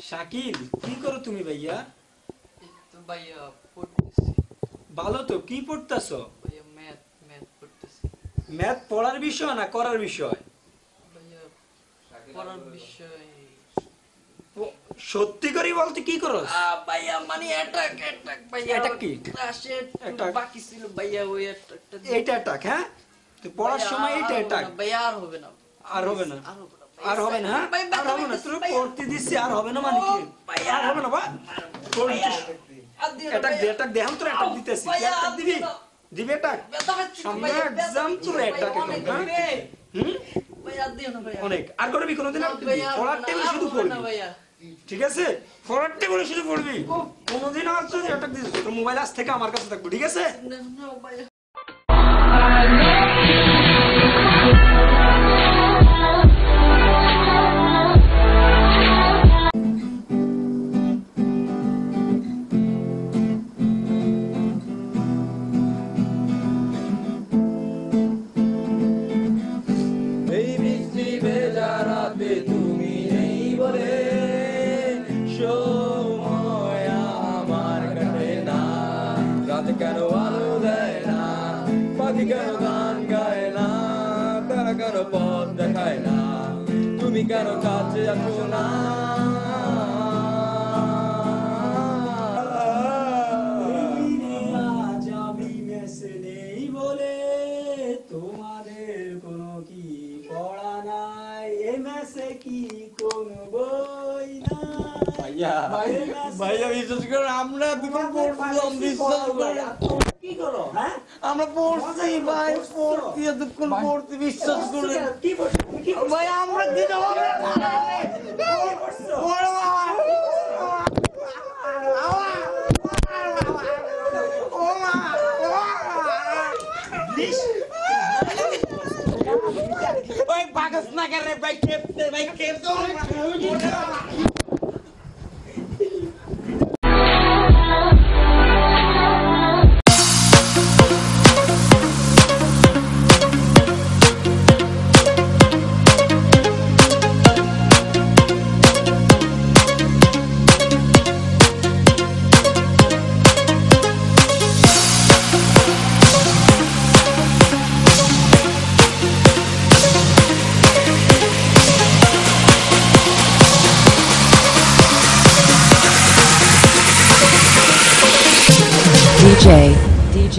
শাকিল, কি করো তুমি ভাইয়া? তো ভাইয়া পড়তেছি। ভালো তো, কি পড়তেছো? ভাইয়া ম্যাথ পড়তেছি। ম্যাথ পড়ার বিষয় না করার বিষয়? ভাইয়া পড়ার বিষয়। সত্যি করে বলতে কি করো? ভাইয়া মানে অ্যাটাক ভাইয়া। অ্যাটাক কি? ক্লাসে অ্যাটাক বাকি ছিল ভাইয়া, ওই অ্যাটাকটা। এইটা অ্যাটাক? হ্যাঁ, তো পড়ার সময় এইটা অ্যাটাক? ভাইয়া আর হবে না। আর হবে না? আর হবে না। আর হবে না? আর হবে না? তুই পড়তে দিচ্ছি আর হবে না মানে কি? আর হবে না বা? অ্যাটাক দে, আমি তোর অ্যাটাক দিতেছি। অ্যাটাক দিবি? দিবি অ্যাটাক? সামনে এক্সাম, তোর অ্যাটাক এখন, হ্যাঁ? ভাইয়া দিও না ভাইয়া। অনেক আর করবি কোনোদিন? আর পড়ার টেবিলে শুধু পড়বি, ঠিক আছে? পড়ার টেবিলে শুধু পড়বি, কোনোদিন আর তুই অ্যাটাক দিস। তোর মোবাইল আজ থেকে আমার কাছে থাকবে, ঠিক আছে? না ভাইয়া। তুমি নেই বলে সময় আমার কাটে না, রাত কেন আলো দেয় না, পাখি কেন গান গায় না, তারা কেন পথ দেখায় না, তুমি কেন কাছে আসো না? আজ আমি মেসে নেই বলে তোমাদের কোনো কি পড়া নাই, এ মেসে কি কোনো বই নাই? ভাইয়া বিশ্বাস করো, আমরা দুটো পড়ছিলাম, বিশ্বাস করো। কি করো? হ্যাঁ, আমরা পড়ছি ভাই, পড়ছি এতক্ষণ পড়ছি, বিশ্বাস করে। কি পড়ছো? তুমি কি পড়ছো? ভাই আমরা কি কি পড়ছো? ওই বাগাস না করে ভাই, খেপতে ভাই, খেপতে DJ